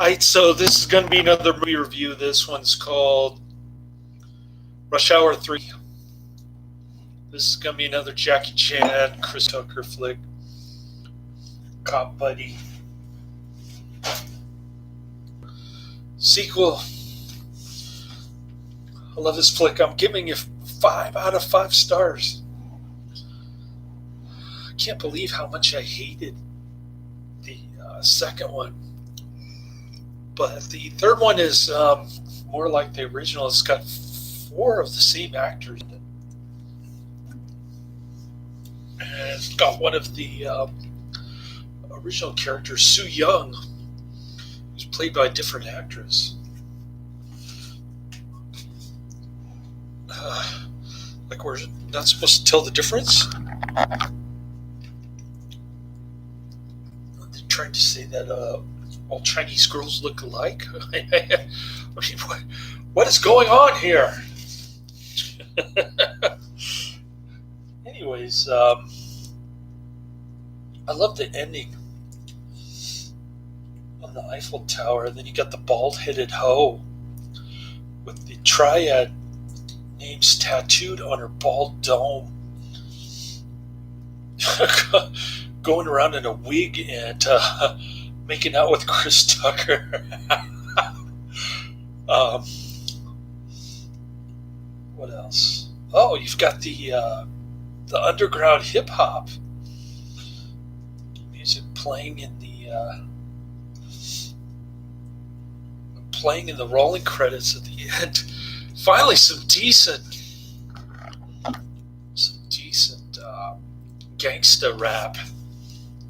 Alright, so this is going to be another movie review. This one's called Rush Hour 3. This is going to be another Jackie Chan, Chris Tucker flick. Cop buddy. Sequel. I love this flick. I'm giving it 5 out of 5 stars. I can't believe how much I hated the second one. But the third one is more like the original. It's got 4 of the same actors in it. And it's got one of the original characters, Sue Young, who's played by a different actress. Like we're not supposed to tell the difference? They're trying to say that all Chinese girls look alike? I mean, what is going on here? Anyways, I love the ending on the Eiffel Tower. And then you got the bald-headed hoe with the triad names tattooed on her bald dome, going around in a wig and making out with Chris Tucker. What else? Oh, you've got the underground hip hop music playing in the rolling credits at the end. Finally, some decent gangsta rap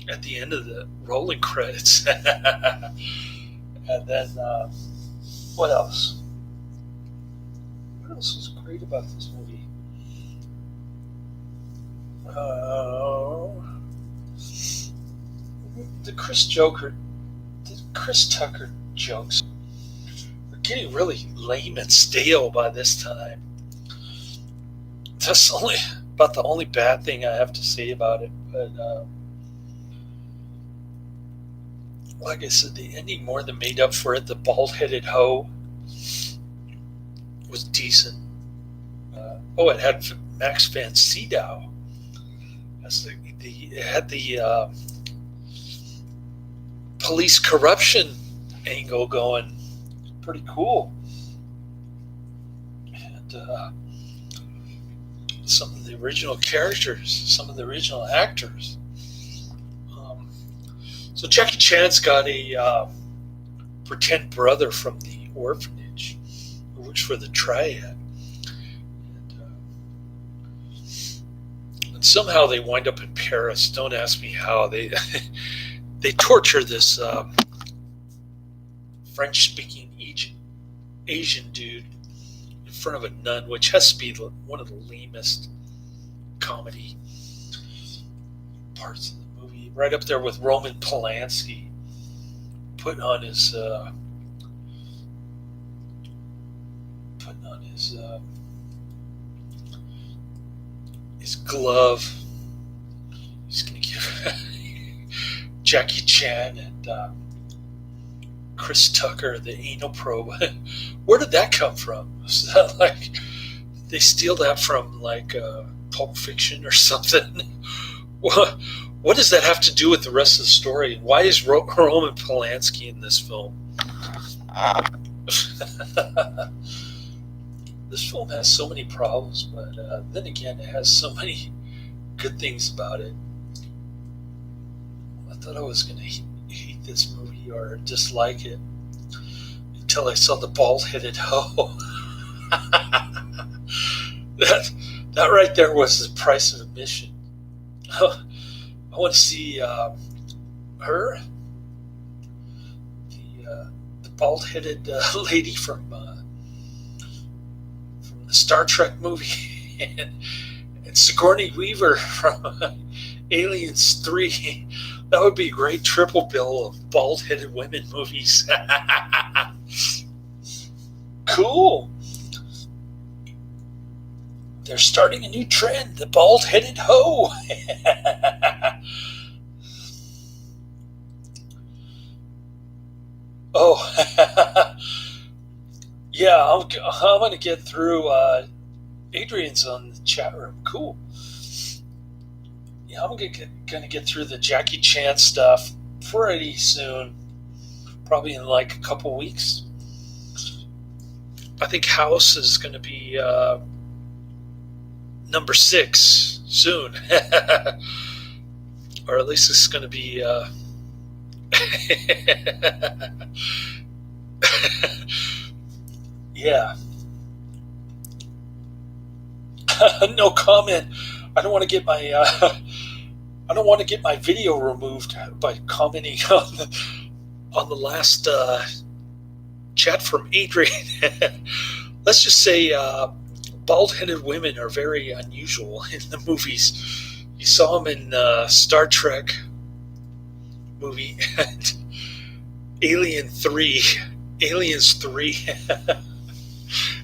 at the end of the rolling credits. And then, what else? What else was great about this movie? The Chris Tucker jokes are getting really lame and stale by this time. That's about the only bad thing I have to say about it. But like I said, the ending more than made up for it. The bald-headed hoe was decent. It had Max Van Sydow. It had the police corruption angle going. Pretty cool. And some of the original characters, some of the original actors. So Jackie Chan's got a pretend brother from the orphanage who works for the triad. And somehow they wind up in Paris. Don't ask me how. They torture this French-speaking Asian dude in front of a nun, which has to be one of the lamest comedy parts of the movie. Right up there with Roman Polanski putting on his glove. He's going to give Jackie Chan and Chris Tucker the anal probe. Where did that come from? Is that like they steal that from like Pulp Fiction or something? What does that have to do with the rest of the story? And why is Roman Polanski in this film? This film has so many problems, but then again, it has so many good things about it. I thought I was going to hate this movie or dislike it until I saw the bald-headed hoe. That right there was the price of admission. I want to see her, the bald-headed lady from the Star Trek movie, and Sigourney Weaver from Aliens 3. That would be a great triple bill of bald-headed women movies. Cool. They're starting a new trend, the bald-headed hoe. Oh, yeah, I'm going to get through. Adrian's on the chat room. Cool. Yeah, I'm going to get through the Jackie Chan stuff pretty soon. Probably in like a couple weeks. I think House is going to be number 6 soon. Or at least it's going to be. Yeah. No comment. I don't want to get my I don't want to get my video removed by commenting on the last chat from Adrian. Let's just say bald-headed women are very unusual in the movies. You saw them in Star Trek movie and Aliens 3,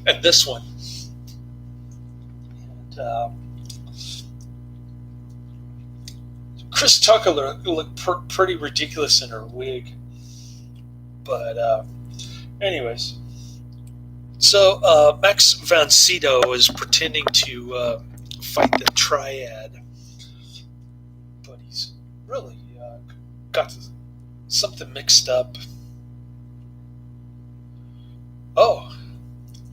and this one. And, Chris Tucker looked pretty ridiculous in her wig. But anyways, so Max von Sydow is pretending to fight the Triad, but he's really got something mixed up. Oh,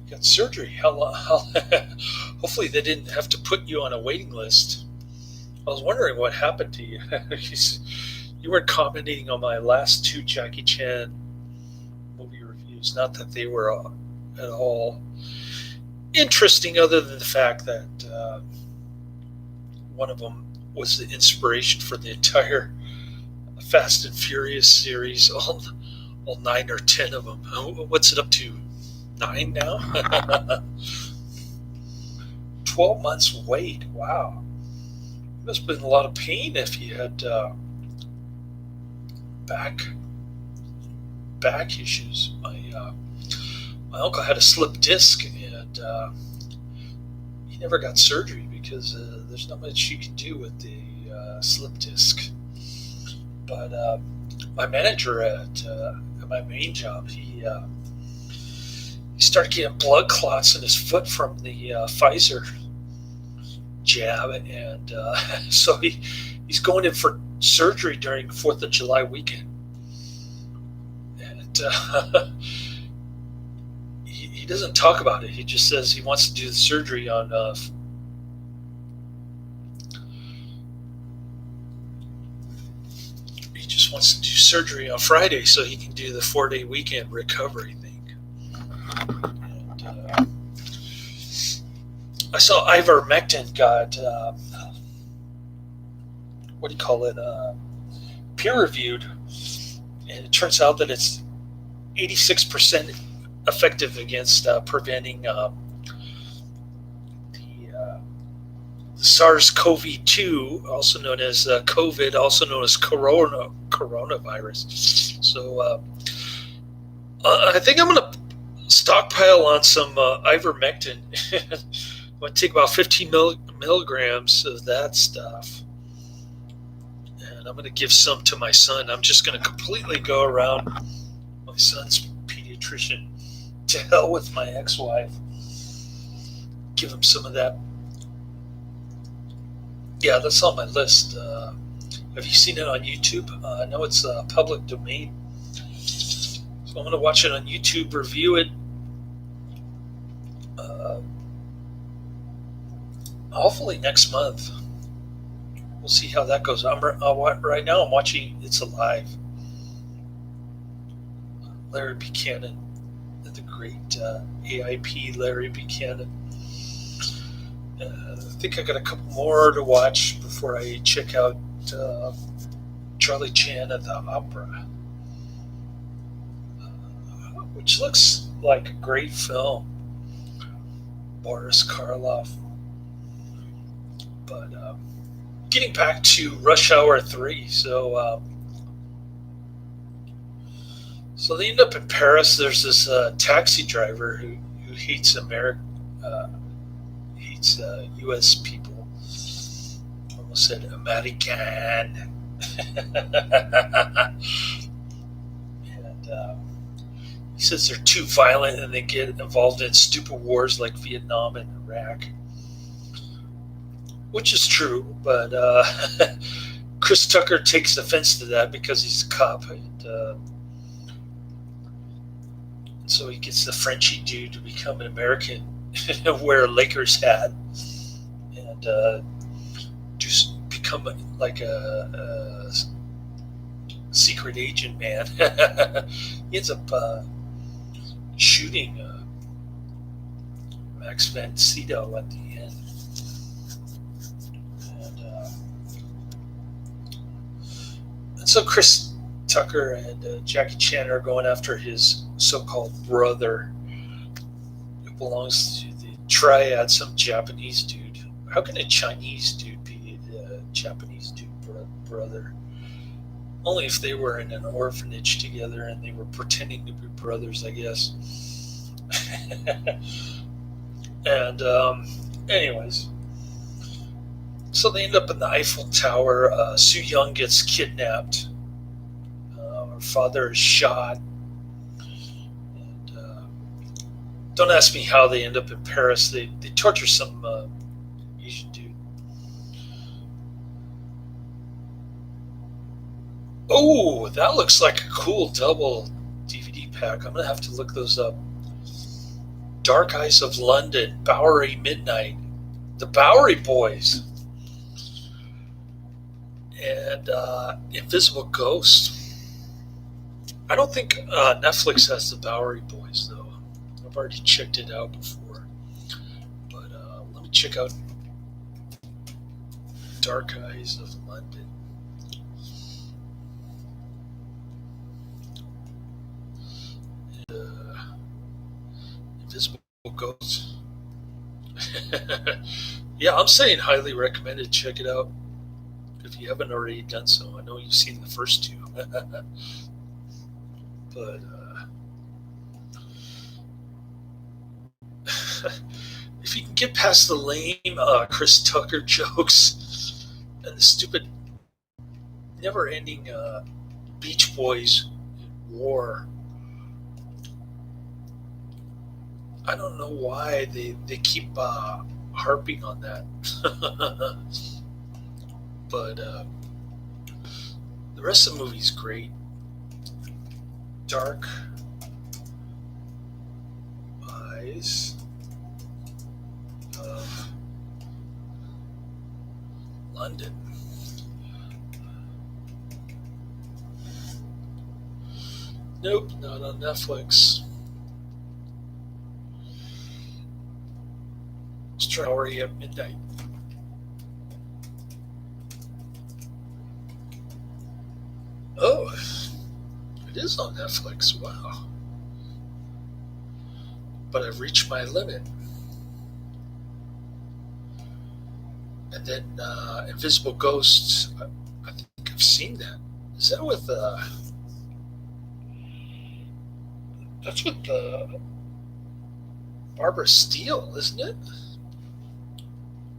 you got surgery. How hopefully they didn't have to put you on a waiting list. I was wondering what happened to you. You weren't commenting on my last 2 Jackie Chan movie reviews. Not that they were at all interesting, other than the fact that one of them was the inspiration for the entire Fast and Furious series, all 9 or 10 of them. What's it up to? 9 now? 12 months wait. Wow. Must have been a lot of pain if you had back issues. My uncle had a slip disc, and he never got surgery because there's not much you can do with the slip disc. But my manager at my main job, he started getting blood clots in his foot from the Pfizer jab, and so he's going in for surgery during 4th of July weekend, and he doesn't talk about it. He just says he wants to do the surgery on he just wants to do surgery on Friday so he can do the 4-day weekend recovery thing. And, I saw ivermectin got what do you call it? Peer reviewed, and it turns out that it's 86% effective against preventing the SARS-CoV-2, also known as COVID, also known as coronavirus. So I think I'm going to stockpile on some ivermectin. I'm going to take about 15 milligrams of that stuff, and I'm going to give some to my son. I'm just going to completely go around my son's pediatrician. To hell with my ex-wife. Give him some of that. Yeah, that's on my list. Have you seen it on YouTube? I know it's public domain. So I'm going to watch it on YouTube, review it. Hopefully next month. We'll see how that goes. Right now I'm watching It's Alive. Larry Buchanan, the great AIP Larry Buchanan. I think I got a couple more to watch before I check out Charlie Chan at the Opera, which looks like a great film. Boris Karloff. But getting back to Rush Hour 3, so they end up in Paris. There's this taxi driver who hates hates U.S. people. Almost said American. And He says they're too violent and they get involved in stupid wars like Vietnam and Iraq, which is true. But Chris Tucker takes offense to that because he's a cop, and so he gets the Frenchy dude to become an American, wear a Lakers hat, and become like a secret agent man. He ends up shooting Max Van Sydow at the end. And so Chris Tucker and Jackie Chan are going after his so-called brother, who belongs to the triad, some Japanese dude. How can a Chinese dude be a Japanese dude brother? Only if they were in an orphanage together and they were pretending to be brothers, I guess. And anyways, so they end up in the Eiffel Tower. Su Young gets kidnapped. Her father is shot. And don't ask me how they end up in Paris. They torture some Asian dude. Oh, that looks like a cool double DVD pack. I'm going to have to look those up. Dark Eyes of London, Bowery Midnight, the Bowery Boys, and Invisible Ghost. I don't think Netflix has the Bowery Boys, though. I've already checked it out before. But let me check out Dark Eyes of London. Invisible Ghost. Yeah, I'm saying highly recommended. Check it out if you haven't already done so. I know you've seen the first two. But if you can get past the lame Chris Tucker jokes and the stupid never-ending Beach Boys war, I don't know why they keep harping on that. But the rest of the movie is great. Dark Eyes of London. Nope, not on Netflix. Story at midnight. Oh, it is on Netflix. Wow. But I've reached my limit. And then Invisible Ghosts. I think I've seen that. Is that with that's with Barbara Steele, isn't it?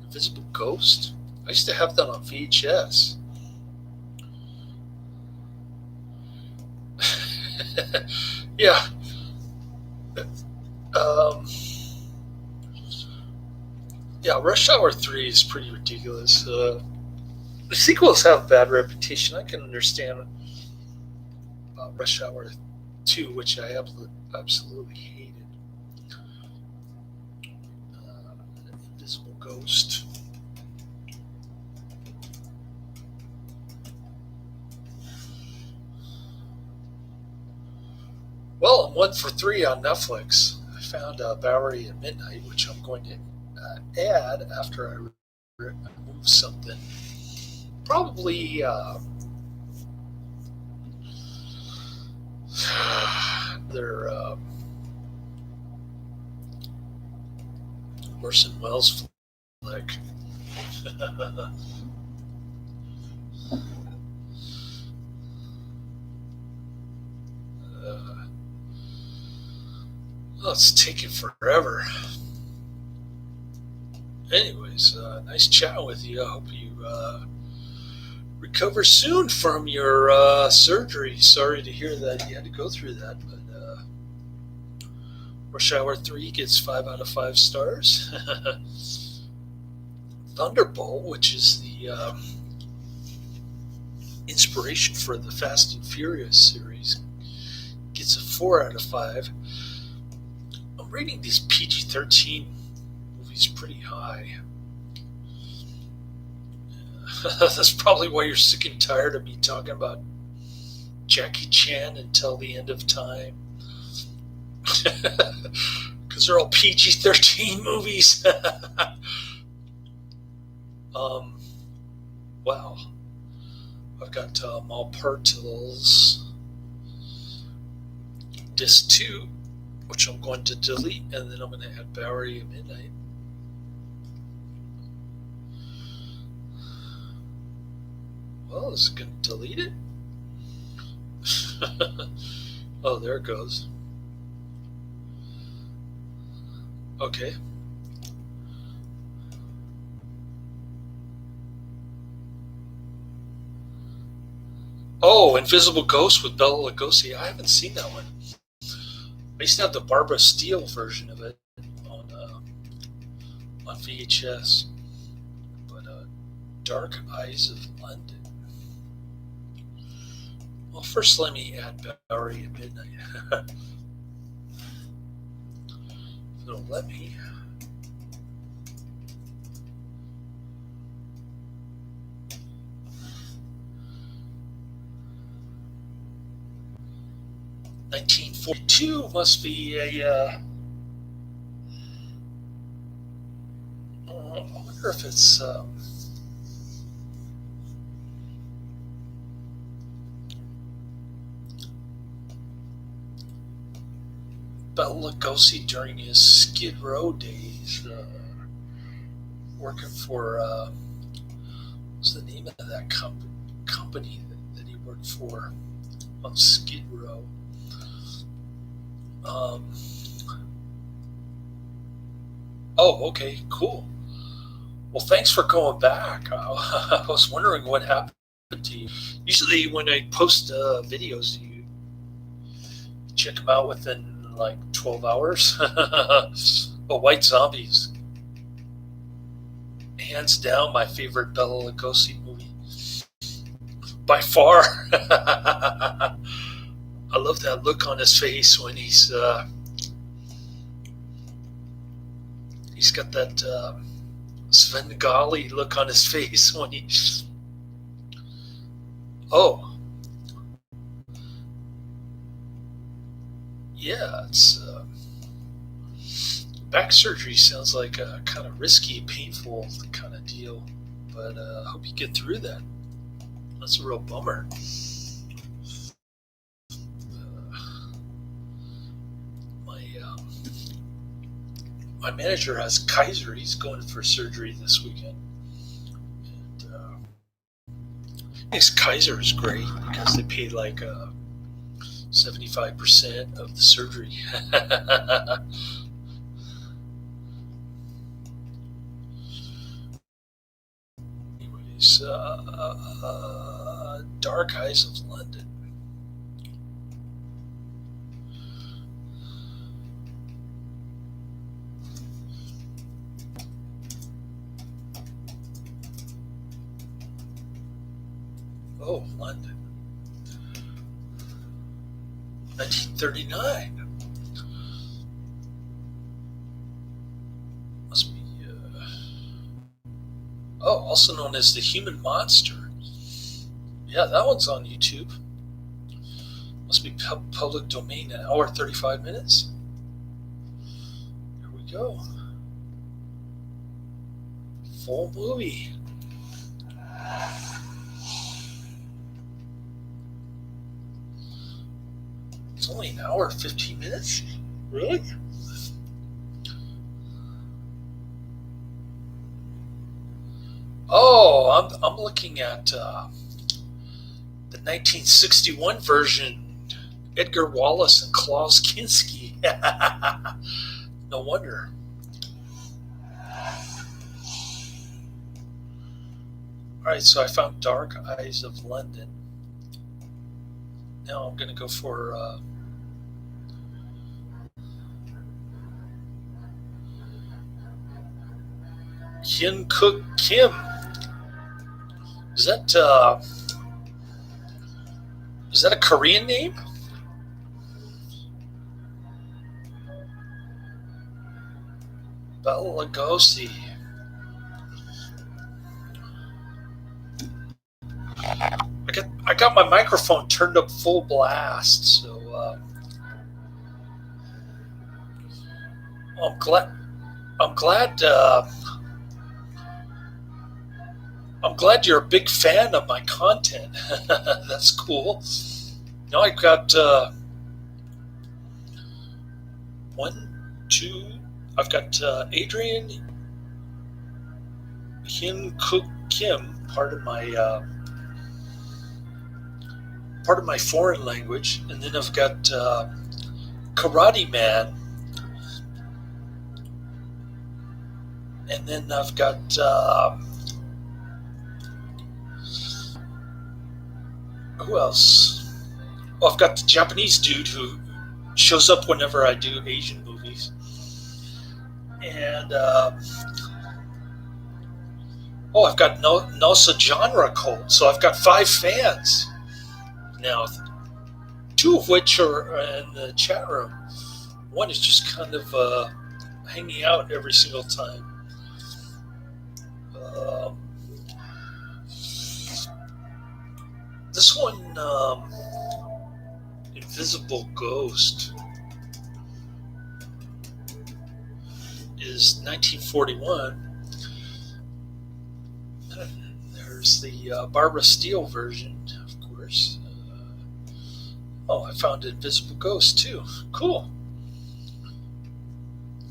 Invisible Ghost. I used to have that on VHS. Yeah. Yeah, Rush Hour 3 is pretty ridiculous. The sequels have a bad reputation. I can understand Rush Hour 2, which I absolutely hated. Invisible Ghost. Well, I'm 1 for 3 on Netflix. I found Bowery at Midnight, which I'm going to add after I remove something. Probably their Orson Welles flick. Oh, it's taking forever. Anyways, nice chatting with you. I hope you recover soon from your surgery. Sorry to hear that you had to go through that, but Rush Hour 3 gets 5 out of 5 stars. Thunderbolt, which is the inspiration for the Fast and Furious series, gets a 4 out of 5. I'm rating these PG-13 movies pretty high. That's probably why you're sick and tired of me talking about Jackie Chan until the end of time. Because they're all PG-13 movies. Wow. I've got Malpartils Disc 2, which I'm going to delete, and then I'm going to add Bowery at Midnight. Well, is it going to delete it? Oh, there it goes. Okay. Oh, Invisible Ghost with Bela Lugosi. I haven't seen that one. I used to have the Barbara Steele version of it on VHS. But Dark Eyes of London. Well, first let me add Bowery at Midnight. If it'll let me. $1942 must be a. I wonder if it's. Bela Lugosi during his Skid Row days, working for. What's the name of that company that he worked for on Skid Row? Oh, okay, cool. Well, thanks for going back. I was wondering what happened to you. Usually when I post videos, you check them out within like 12 hours. But White Zombies, hands down my favorite Bela Lugosi movie. By far. I love that look on his face when he's got that Svengali look on his face when he. Oh, yeah, it's back surgery sounds like a kind of risky, painful kind of deal, but I hope you get through that. That's a real bummer. My manager has Kaiser. He's going for surgery this weekend. And his Kaiser is great because they pay like 75% of the surgery. Anyways, Dark Eyes of London. Oh, London. 1939. Must be, also known as The Human Monster. Yeah, that one's on YouTube. Must be public domain, an hour 35 minutes. Here we go. Full movie. It's only an hour 15 minutes? Really? Oh, I'm looking at the 1961 version. Edgar Wallace and Klaus Kinski. No wonder. Alright, so I found Dark Eyes of London. Now I'm going to go for Hyun Cook Kim. Is that a Korean name? Bela Lugosi. I got my microphone turned up full blast, so I'm glad. I'm glad. I'm glad you're a big fan of my content. That's cool. Now I've got one, two. I've got Adrian Hyun Cook Kim, part of my foreign language, and then I've got Karate Man, and then I've got who else? Well, I've got the Japanese dude who shows up whenever I do Asian movies, and I've got Nosa Genre Cult, so I've got 5 fans now, 2 of which are in the chat room. One is just kind of hanging out every single time. This one, Invisible Ghost, is 1941. And there's the Barbara Steele version, of course. I found Invisible Ghost too. Cool.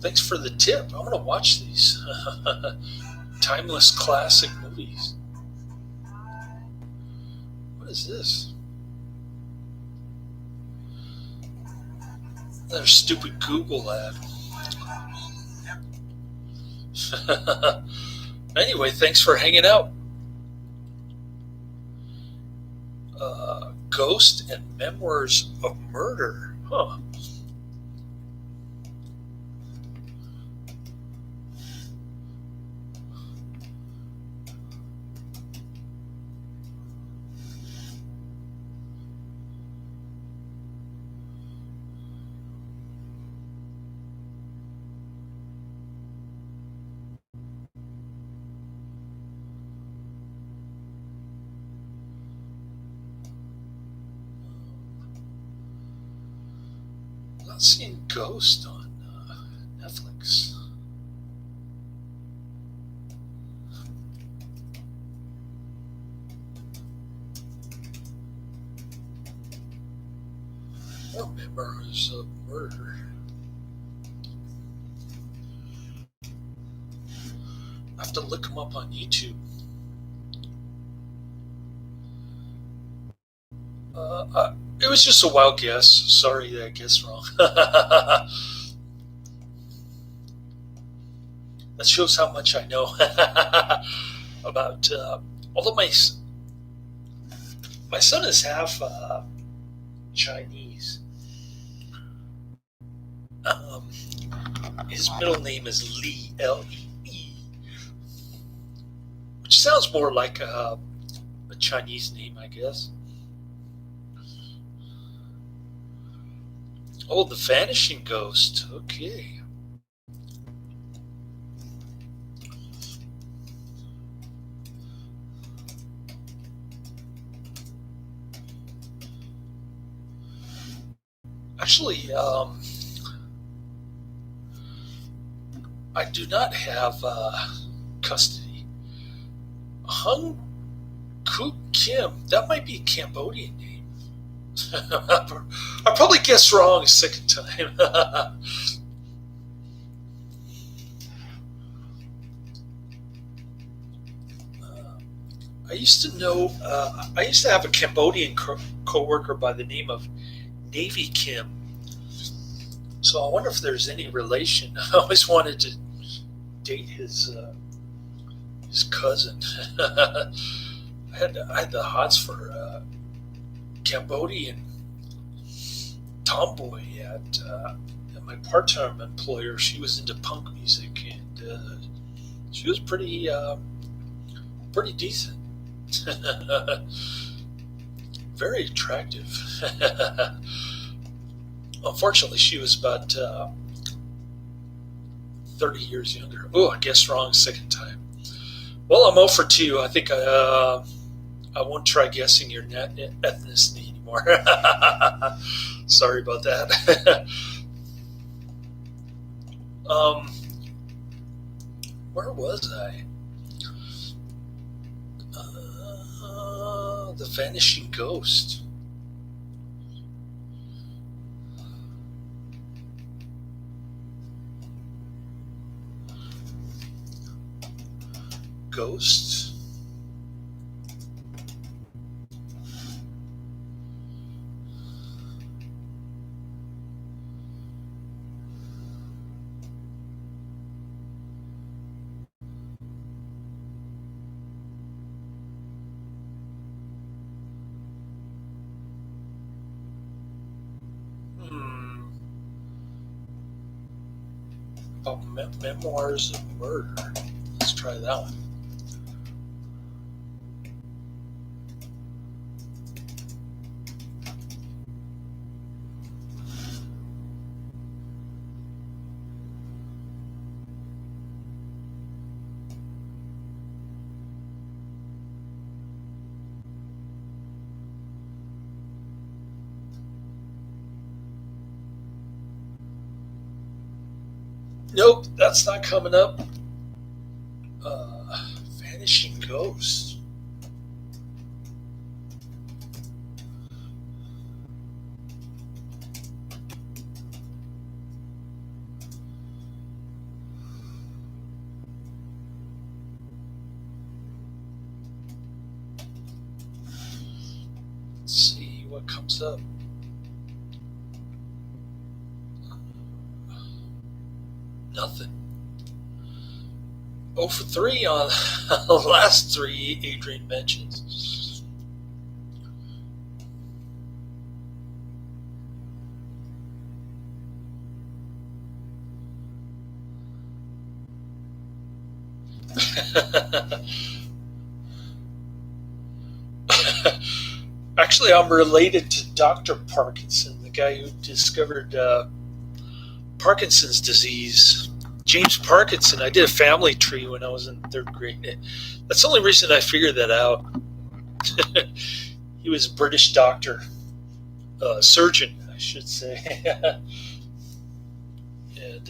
Thanks for the tip. I'm going to watch these timeless classic movies. What is this? Another stupid Google ad. Anyway, thanks for hanging out. Ghost and Memoirs of Murder. Huh. Not seeing Ghost on Netflix. Or Memoirs of Murder. I have to look them up on YouTube. It was just a wild guess. Sorry that I guessed wrong. That shows how much I know about. Although my son is half Chinese. His middle name is Lee, L-E-E, which sounds more like a Chinese name, I guess. Oh, The Vanishing Ghost. Okay. Actually, I do not have custody. Hung Kook Kim. That might be a Cambodian name. I probably guessed wrong a second time. I used to have a Cambodian co-worker by the name of Navy Kim. So I wonder if there's any relation. I always wanted to date his cousin. I had the hots for Cambodian tomboy at my part-time employer. She was into punk music, and She was pretty decent. Very attractive. Unfortunately, she was about 30 years younger. Oh, I guessed wrong second time. Well, I'm 0 for 2. I think I won't try guessing your ethnicity anymore. Sorry about that. Where was I? The Vanishing Ghost. Ghost. Memoirs of Murder. Let's try that one. Nope, that's not coming up. Vanishing Ghost. Let's see what comes up. Nothing. 0 for 3 on the last 3 Adrian mentions. Actually, I'm related to Dr. Parkinson, the guy who discovered Parkinson's disease. James Parkinson. I did a family tree when I was in 3rd grade. That's the only reason I figured that out. He was a British doctor, surgeon, I should say. And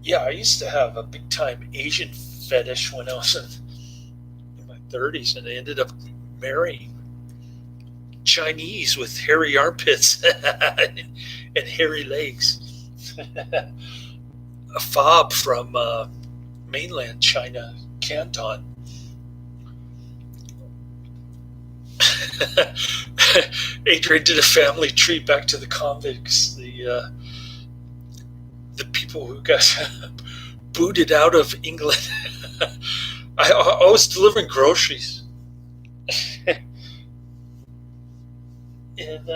yeah, I used to have a big time Asian fetish when I was in my 30s, and I ended up marrying Chinese with hairy armpits and hairy legs. A fob from mainland China, Canton. Adrian did a family tree back to the convicts, the people who got booted out of England. I was delivering groceries. And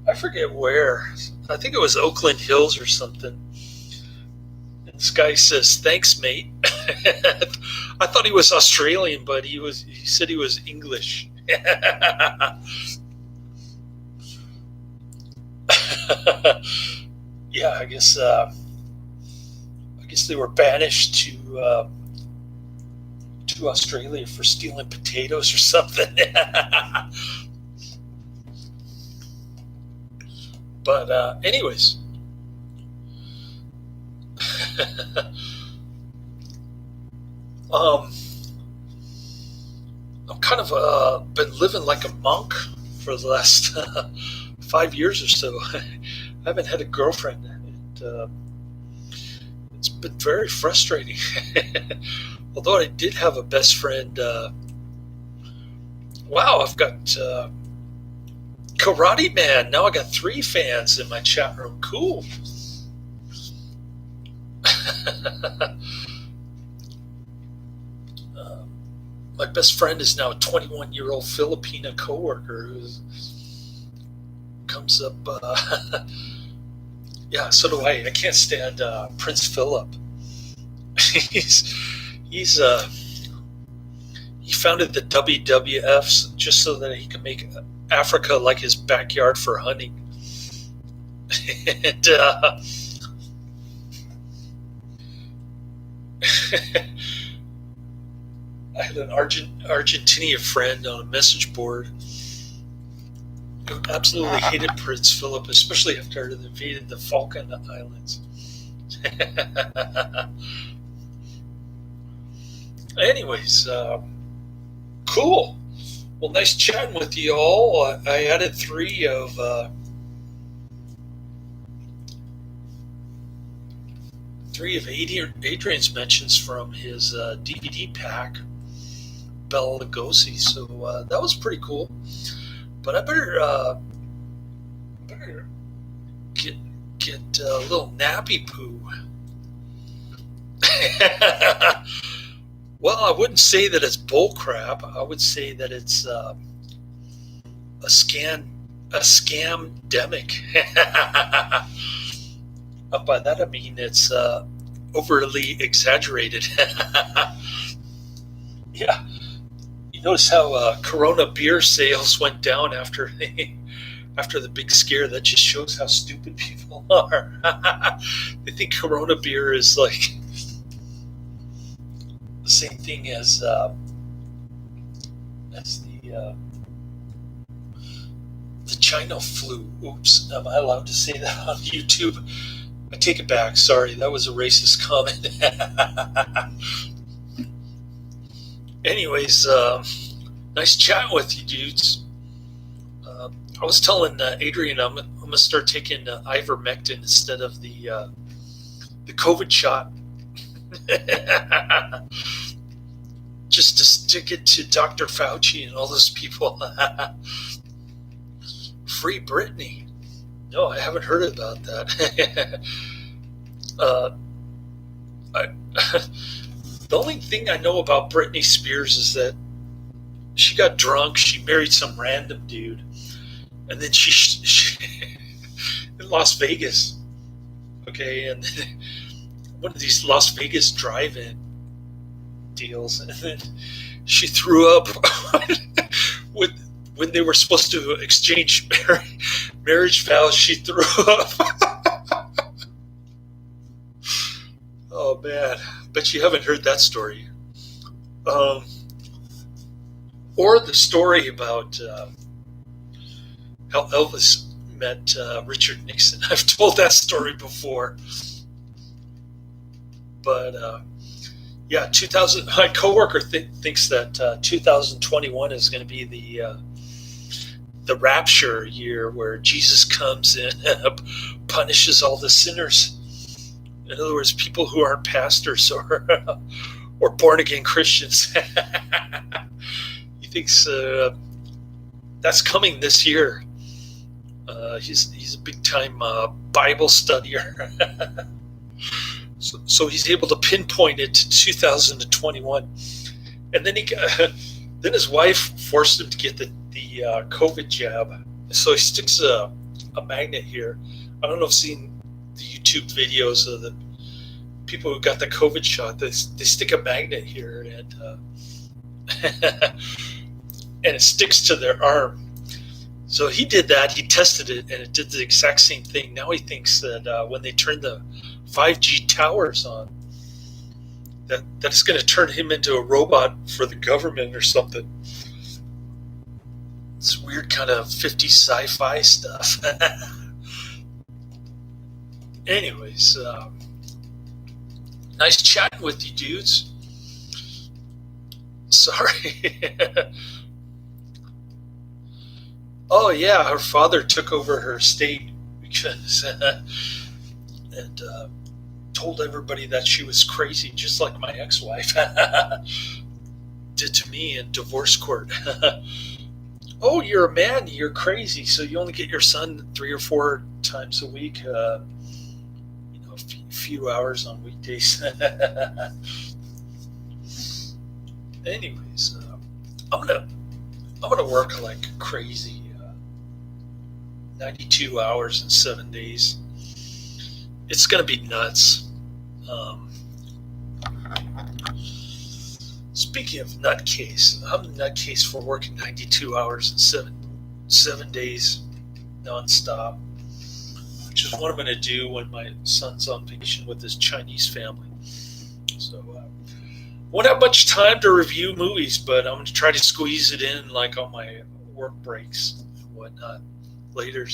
I forget where. I think it was Oakland Hills or something. And this guy says, "Thanks, mate." I thought he was Australian, but he said he was English. Yeah, I guess they were banished to Australia for stealing potatoes or something. But anyways, I'm kind of been living like a monk for the last 5 years or so. I haven't had a girlfriend, and it's been very frustrating. Although I did have a best friend. Wow, I've got Karate Man. Now I got 3 fans in my chat room. Cool. My best friend is now a 21-year-old Filipina coworker who comes up Yeah, so do I. I can't stand Prince Philip. he's he's he founded the WWFs just so that he could make Africa like his backyard for hunting. And I had an Argentinian friend on a message board who absolutely hated Prince Philip, especially after they invaded the Falkland Islands. Anyways, cool. Well, nice chatting with you all. I added three of Adrian's mentions from his DVD pack, Bela Lugosi. So that was pretty cool. But I better get a little nappy poo. Well, I wouldn't say that it's bull crap. I would say that it's a scamdemic. By that I mean it's overly exaggerated. Yeah. You notice how Corona beer sales went down after the big scare? That just shows how stupid people are. They think Corona beer is like the same thing as the China flu. Oops, am I allowed to say that on YouTube? I take it back. Sorry, that was a racist comment. Anyways, nice chatting with you, dudes. I was telling Adrian I'm gonna start taking ivermectin instead of the COVID shot, just to stick it to Dr. Fauci and all those people. Free Britney. No, I haven't heard about that. The only thing I know about Britney Spears is that she got drunk, she married some random dude, and then she in Las Vegas, okay, and then one of these Las Vegas drive-in deals, and then she threw up when they were supposed to exchange marriage vows. She threw up. Oh man, bet you haven't heard that story. Or the story about how Elvis met Richard Nixon. I've told that story before. But yeah, 2000. My coworker thinks that 2021 is going to be the rapture year where Jesus comes in and punishes all the sinners. In other words, people who aren't pastors or born again Christians. He thinks that's coming this year. He's a big time Bible studier, so he's able to pinpoint it to 2021. And then then his wife forced him to get the COVID jab. So he sticks a magnet here. I don't know if you've seen the YouTube videos of the people who got the COVID shot. They stick a magnet here and and it sticks to their arm. So he did that. He tested it, and it did the exact same thing. Now he thinks that when they turn the 5G towers on, that it's going to turn him into a robot for the government or something. It's weird kind of 50s sci-fi stuff. Anyways, nice chatting with you, dudes. Sorry. Oh yeah, her father took over her estate because and told everybody that she was crazy, just like my ex-wife did to me in divorce court. Oh, you're a man, you're crazy, so you only get your son 3 or 4 times a week, a few hours on weekdays. Anyways, I'm gonna work like crazy, 92 hours in 7 days. it's going to be nuts. Um, Speaking of nutcase, I'm a nutcase for working 92 hours and seven days nonstop, which is what I'm going to do when my son's on vacation with his Chinese family. So, won't have much time to review movies, but I'm going to try to squeeze it in like on my work breaks and whatnot later.